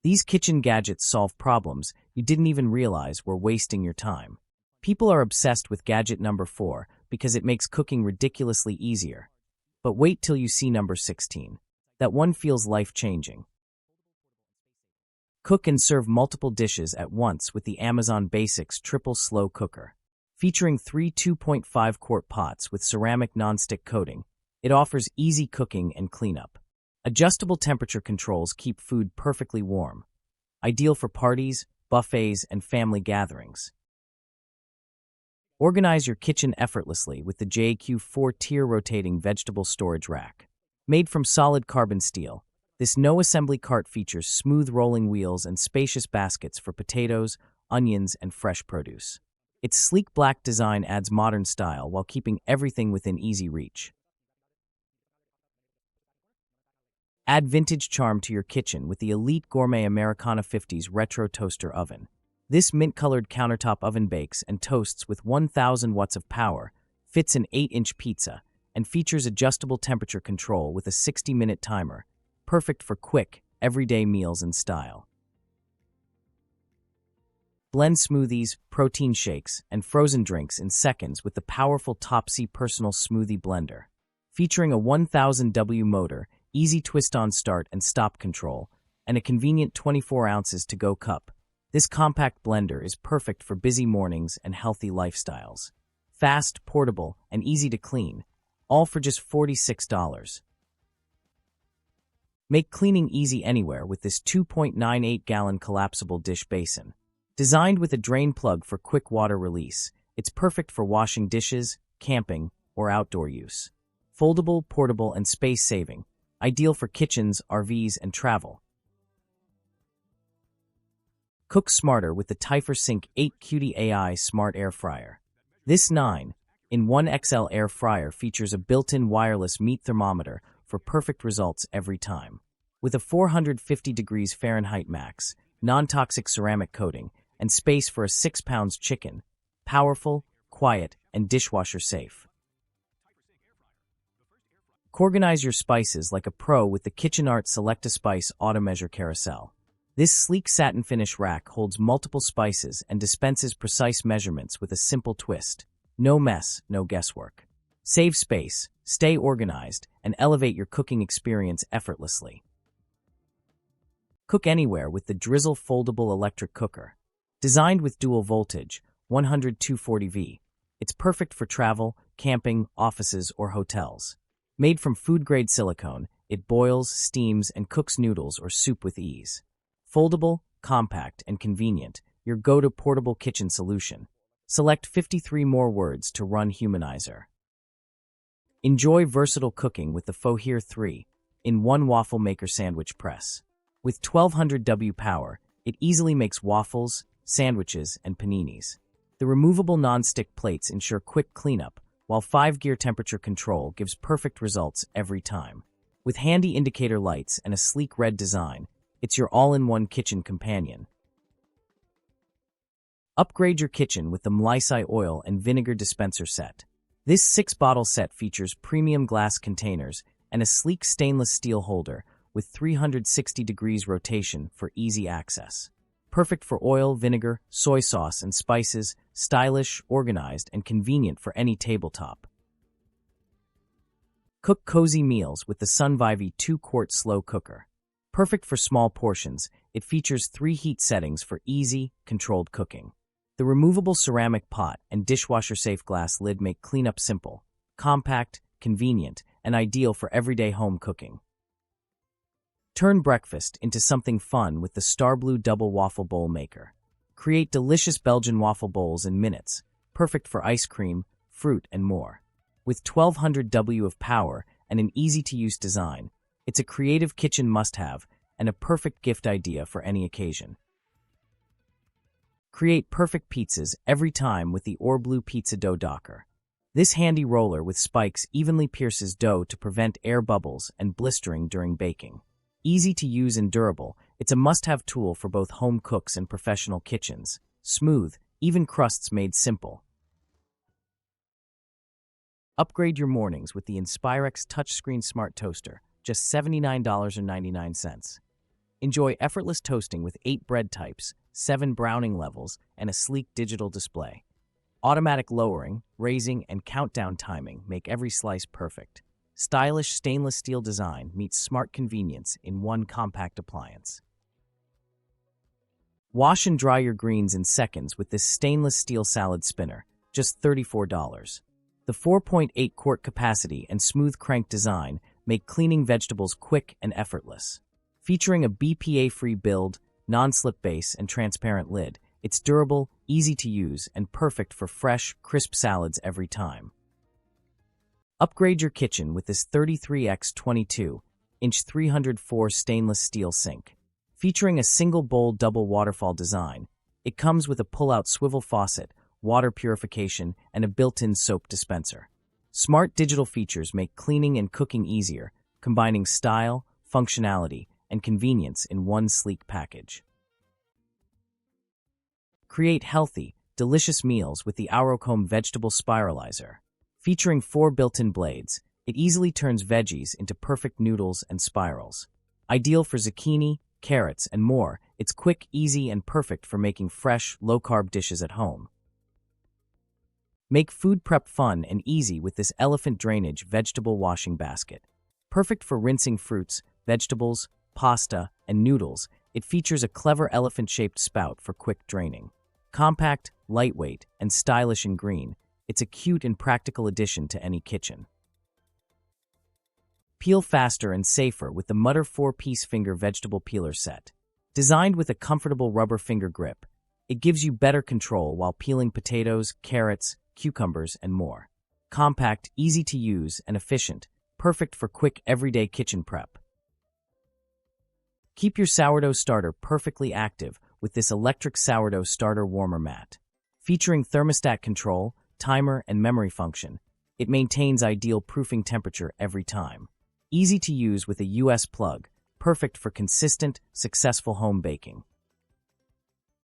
These kitchen gadgets solve problems you didn't even realize were wasting your time. People are obsessed with gadget number 4 because it makes cooking ridiculously easier. But wait till you see number 16. That one feels life-changing. Cook and serve multiple dishes at once with the Amazon Basics Triple Slow Cooker. Featuring 3 2.5-quart pots with ceramic nonstick coating, it offers easy cooking and cleanup. Adjustable temperature controls keep food perfectly warm. Ideal for parties, buffets, and family gatherings. Organize your kitchen effortlessly with the JQ 4-tier rotating vegetable storage rack. Made from solid carbon steel, this no-assembly cart features smooth rolling wheels and spacious baskets for potatoes, onions, and fresh produce. Its sleek black design adds modern style while keeping everything within easy reach. Add vintage charm to your kitchen with the elite gourmet Americana 50s retro toaster oven. This mint-colored countertop oven bakes and toasts with 1,000 watts of power, fits an 8-inch pizza, and features adjustable temperature control with a 60-minute timer, perfect for quick, everyday meals in style. Blend smoothies, protein shakes, and frozen drinks in seconds with the powerful Topsy Personal Smoothie Blender. Featuring a 1000W motor, easy twist-on start and stop control, and a convenient 24 ounces to-go cup, this compact blender is perfect for busy mornings and healthy lifestyles. Fast, portable, and easy to clean, all for just $46. Make cleaning easy anywhere with this 2.98-gallon collapsible dish basin. Designed with a drain plug for quick water release, it's perfect for washing dishes, camping, or outdoor use. Foldable, portable, and space-saving, ideal for kitchens, RVs, and travel. Cook smarter with the TiferSync 8 Cutie AI Smart Air Fryer. This 9-in-1 XL air fryer features a built-in wireless meat thermometer for perfect results every time. With a 450 degrees Fahrenheit max, non-toxic ceramic coating, and space for a 6-pound chicken, powerful, quiet, and dishwasher safe. Organize your spices like a pro with the KitchenArt Select-A-Spice Auto-Measure Carousel. This sleek satin finish rack holds multiple spices and dispenses precise measurements with a simple twist. No mess, no guesswork. Save space, stay organized, and elevate your cooking experience effortlessly. Cook anywhere with the Drizzle Foldable Electric Cooker. Designed with dual voltage, 100-240V, it's perfect for travel, camping, offices, or hotels. Made from food-grade silicone, it boils, steams, and cooks noodles or soup with ease. Foldable, compact, and convenient, your go-to portable kitchen solution. Select 53 more words to run Humanizer. Enjoy versatile cooking with the Reheating 3-in-1 waffle maker sandwich press. With 1200W power, it easily makes waffles, sandwiches, and paninis. The removable non-stick plates ensure quick cleanup, while 5-gear temperature control gives perfect results every time. With handy indicator lights and a sleek red design, it's your all-in-one kitchen companion. Upgrade your kitchen with the Mlysai oil and vinegar dispenser set. This 6-bottle set features premium glass containers and a sleek stainless steel holder with 360 degrees rotation for easy access. Perfect for oil, vinegar, soy sauce, and spices, stylish, organized, and convenient for any tabletop. Cook cozy meals with the Sunvivy 2-quart slow cooker. Perfect for small portions, it features 3 heat settings for easy, controlled cooking. The removable ceramic pot and dishwasher-safe glass lid make cleanup simple, compact, convenient, and ideal for everyday home cooking. Turn breakfast into something fun with the Starblue Double Waffle Bowl Maker. Create delicious Belgian waffle bowls in minutes, perfect for ice cream, fruit, and more. With 1200W of power and an easy-to-use design, it's a creative kitchen must-have and a perfect gift idea for any occasion. Create perfect pizzas every time with the Orblue Pizza Dough Docker. This handy roller with spikes evenly pierces dough to prevent air bubbles and blistering during baking. Easy to use and durable, it's a must-have tool for both home cooks and professional kitchens. Smooth, even crusts made simple. Upgrade your mornings with the Inspirex Touchscreen Smart Toaster, just $79.99. Enjoy effortless toasting with 8 bread types, 7 browning levels, and a sleek digital display. Automatic lowering, raising, and countdown timing make every slice perfect. Stylish stainless steel design meets smart convenience in one compact appliance. Wash and dry your greens in seconds with this stainless steel salad spinner, just $34. The 4.8 quart capacity and smooth crank design make cleaning vegetables quick and effortless. Featuring a BPA-free build, non-slip base, and transparent lid, it's durable, easy to use, and perfect for fresh, crisp salads every time. Upgrade your kitchen with this 33x22-inch 304 stainless steel sink. Featuring a single-bowl double waterfall design, it comes with a pull-out swivel faucet, water purification, and a built-in soap dispenser. Smart digital features make cleaning and cooking easier, combining style, functionality, and convenience in one sleek package. Create healthy, delicious meals with the Aurocomb Vegetable Spiralizer. Featuring 4 built-in blades, it easily turns veggies into perfect noodles and spirals. Ideal for zucchini, carrots, and more, it's quick, easy, and perfect for making fresh, low-carb dishes at home. Make food prep fun and easy with this elephant drainage vegetable washing basket. Perfect for rinsing fruits, vegetables, pasta, and noodles, it features a clever elephant-shaped spout for quick draining. Compact, lightweight, and stylish in green, it's a cute and practical addition to any kitchen. Peel faster and safer with the Mutter 4-piece finger vegetable peeler set. Designed with a comfortable rubber finger grip, it gives you better control while peeling potatoes, carrots, cucumbers, and more. Compact, easy to use, and efficient, perfect for quick everyday kitchen prep. Keep your sourdough starter perfectly active with this electric sourdough starter warmer mat. Featuring thermostat control, timer, and memory function, it maintains ideal proofing temperature every time. Easy to use with a US plug, perfect for consistent, successful home baking.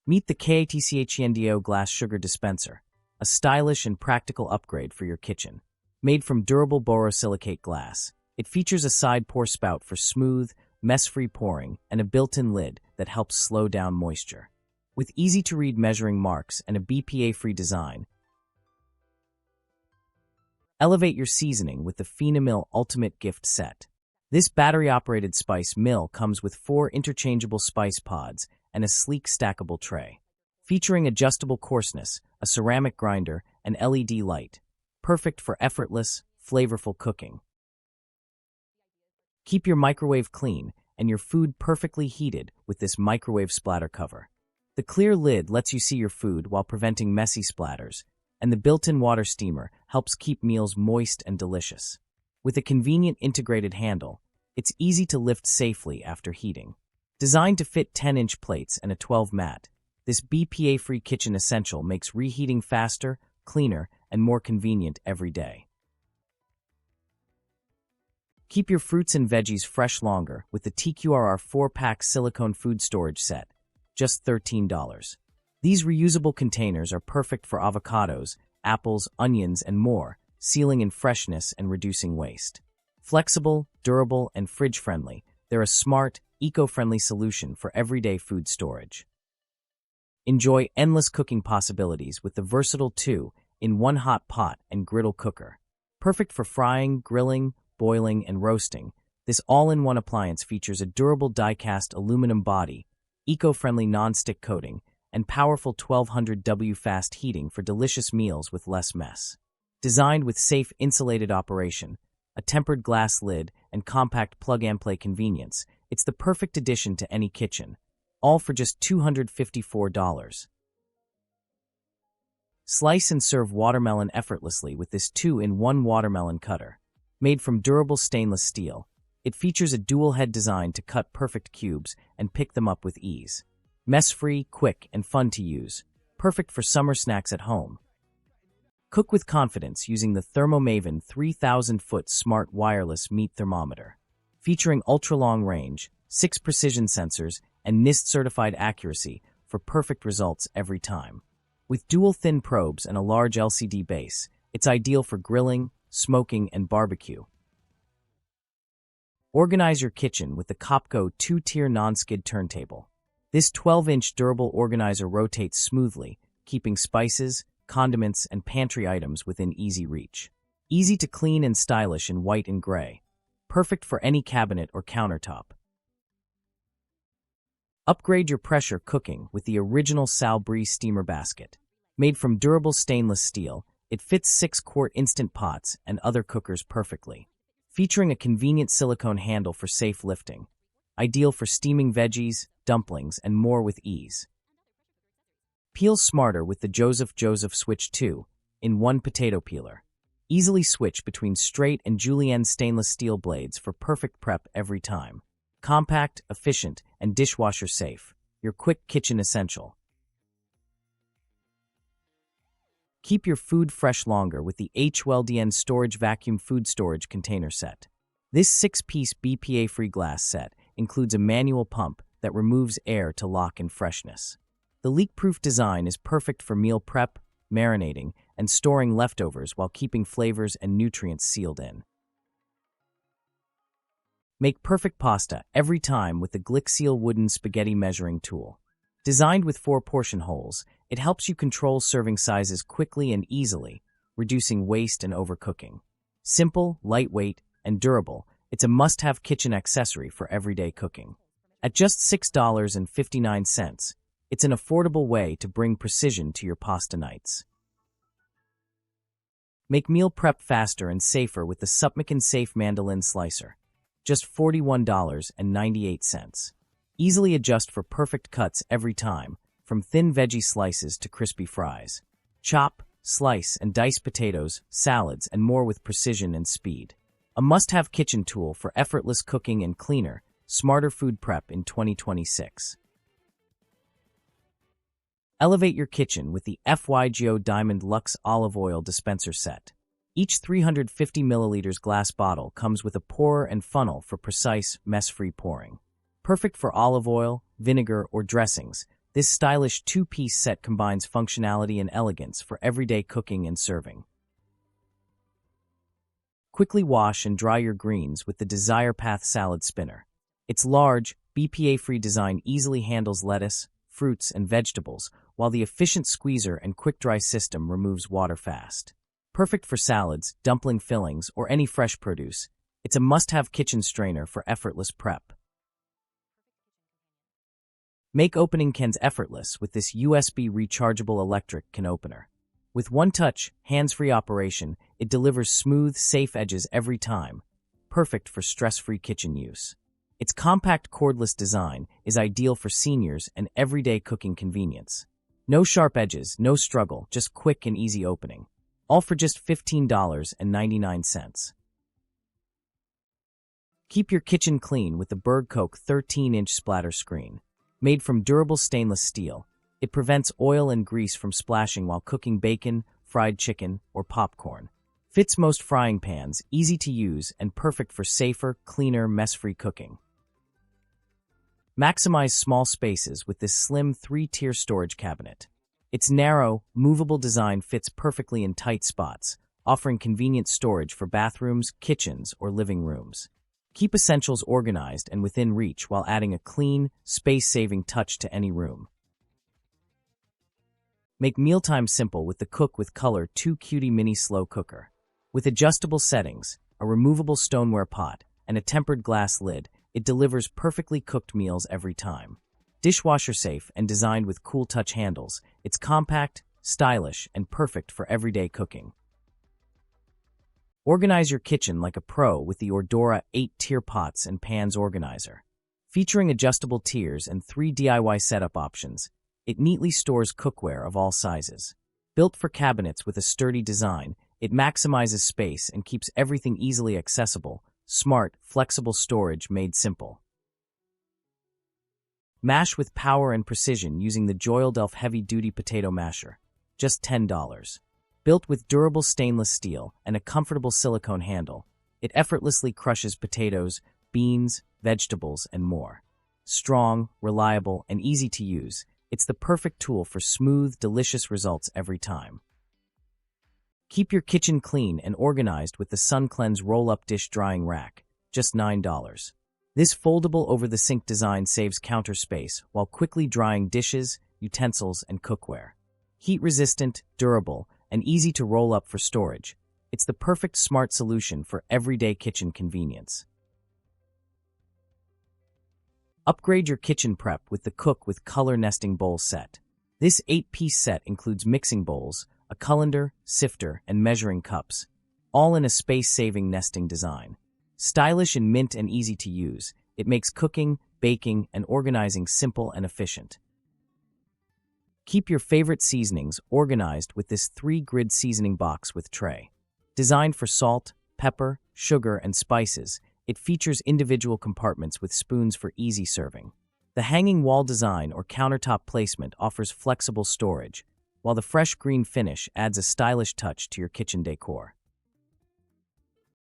Meet the KATCHENDO glass sugar dispenser, a stylish and practical upgrade for your kitchen. Made from durable borosilicate glass, it features a side pour spout for smooth, mess-free pouring and a built-in lid that helps slow down moisture. With easy-to-read measuring marks and a BPA-free design, elevate your seasoning with the Finamill Ultimate Gift Set. This battery-operated spice mill comes with 4 interchangeable spice pods and a sleek stackable tray. Featuring adjustable coarseness, a ceramic grinder, and LED light. Perfect for effortless, flavorful cooking. Keep your microwave clean and your food perfectly heated with this microwave splatter cover. The clear lid lets you see your food while preventing messy splatters, and the built-in water steamer helps keep meals moist and delicious. With a convenient integrated handle, it's easy to lift safely after heating. Designed to fit 10-inch plates and a 12 mat, this BPA-free kitchen essential makes reheating faster, cleaner, and more convenient every day. Keep your fruits and veggies fresh longer with the TQRR 4-pack silicone food storage set, just $13. These reusable containers are perfect for avocados, apples, onions, and more, sealing in freshness and reducing waste. Flexible, durable, and fridge-friendly, they're a smart, eco-friendly solution for everyday food storage. Enjoy endless cooking possibilities with the versatile 2-in-1 hot pot and griddle cooker. Perfect for frying, grilling, boiling, and roasting, this all-in-one appliance features a durable die-cast aluminum body, eco-friendly non-stick coating, and powerful 1200W fast heating for delicious meals with less mess. Designed with safe insulated operation, a tempered glass lid, and compact plug-and-play convenience, it's the perfect addition to any kitchen, all for just $254. Slice and serve watermelon effortlessly with this 2-in-1 watermelon cutter. Made from durable stainless steel, it features a dual-head design to cut perfect cubes and pick them up with ease. Mess-free, quick, and fun to use, perfect for summer snacks at home. Cook with confidence using the Thermomaven 3000-foot smart wireless meat thermometer. Featuring ultra-long range, 6 precision sensors, and NIST-certified accuracy for perfect results every time. With dual thin probes and a large LCD base, it's ideal for grilling, smoking, and barbecue. Organize your kitchen with the Copco 2-tier non-skid turntable. This 12-inch durable organizer rotates smoothly, keeping spices, condiments, and pantry items within easy reach. Easy to clean and stylish in white and gray. Perfect for any cabinet or countertop. Upgrade your pressure cooking with the original Sal Brie steamer basket. Made from durable stainless steel, it fits 6-quart instant pots and other cookers perfectly. Featuring a convenient silicone handle for safe lifting. Ideal for steaming veggies, dumplings, and more with ease. Peels smarter with the Joseph Switch 2-in-1 potato peeler. Easily switch between straight and julienne stainless steel blades for perfect prep every time. Compact, efficient, and dishwasher safe. Your quick kitchen essential. Keep your food fresh longer with the HWLDN Storage Vacuum Food Storage Container Set. This 6-piece BPA-free glass set includes a manual pump that removes air to lock in freshness. The leak-proof design is perfect for meal prep, marinating, and storing leftovers while keeping flavors and nutrients sealed in. Make perfect pasta every time with the Glixseal wooden spaghetti measuring tool. Designed with 4 portion holes, it helps you control serving sizes quickly and easily, reducing waste and overcooking. Simple, lightweight, and durable, it's a must-have kitchen accessory for everyday cooking. At just $6.59, it's an affordable way to bring precision to your pasta nights. Make meal prep faster and safer with the Supmican Safe Mandolin Slicer. Just $41.98. Easily adjust for perfect cuts every time, from thin veggie slices to crispy fries. Chop, slice, and dice potatoes, salads, and more with precision and speed. A must-have kitchen tool for effortless cooking and cleaner, smarter food prep in 2026. Elevate your kitchen with the FYGO Diamond Luxe Olive Oil Dispenser Set. Each 350 milliliters glass bottle comes with a pourer and funnel for precise, mess-free pouring. Perfect for olive oil, vinegar, or dressings, this stylish 2-piece set combines functionality and elegance for everyday cooking and serving. Quickly wash and dry your greens with the Desire Path Salad Spinner. Its large, BPA-free design easily handles lettuce, fruits, and vegetables, while the efficient squeezer and quick-dry system removes water fast. Perfect for salads, dumpling fillings, or any fresh produce, it's a must-have kitchen strainer for effortless prep. Make opening cans effortless with this USB rechargeable electric can opener. With one-touch, hands-free operation, it delivers smooth, safe edges every time, perfect for stress-free kitchen use. Its compact cordless design is ideal for seniors and everyday cooking convenience. No sharp edges, no struggle, just quick and easy opening. All for just $15.99. Keep your kitchen clean with the Bergkoch 13-inch splatter screen. Made from durable stainless steel, it prevents oil and grease from splashing while cooking bacon, fried chicken, or popcorn. Fits most frying pans, easy to use, and perfect for safer, cleaner, mess-free cooking. Maximize small spaces with this slim 3-tier storage cabinet. Its narrow, movable design fits perfectly in tight spots, offering convenient storage for bathrooms, kitchens, or living rooms. Keep essentials organized and within reach while adding a clean, space-saving touch to any room. Make mealtime simple with the Cook with Color 2 Cutie Mini Slow Cooker. With adjustable settings, a removable stoneware pot, and a tempered glass lid, it delivers perfectly cooked meals every time. Dishwasher safe and designed with cool touch handles, it's compact, stylish, and perfect for everyday cooking. Organize your kitchen like a pro with the Ordora 8-tier pots and pans organizer. Featuring adjustable tiers and 3 DIY setup options, it neatly stores cookware of all sizes. Built for cabinets with a sturdy design, it maximizes space and keeps everything easily accessible. Smart, flexible storage made simple. Mash with power and precision using the Joyeldelf heavy-duty potato masher. Just $10. Built with durable stainless steel and a comfortable silicone handle, it effortlessly crushes potatoes, beans, vegetables, and more. Strong, reliable, and easy to use, it's the perfect tool for smooth, delicious results every time. Keep your kitchen clean and organized with the SunCleanse roll-up dish drying rack. just $9. This foldable over-the-sink design saves counter space while quickly drying dishes, utensils, and cookware. Heat-resistant, durable, and easy to roll up for storage, it's the perfect smart solution for everyday kitchen convenience. Upgrade your kitchen prep with the Cook with Color Nesting Bowl set. This 8-piece set includes mixing bowls, a colander, sifter, and measuring cups, all in a space-saving nesting design. Stylish in mint and easy to use, it makes cooking, baking, and organizing simple and efficient. Keep your favorite seasonings organized with this 3-grid seasoning box with tray. Designed for salt, pepper, sugar, and spices, it features individual compartments with spoons for easy serving. The hanging wall design or countertop placement offers flexible storage, while the fresh green finish adds a stylish touch to your kitchen decor.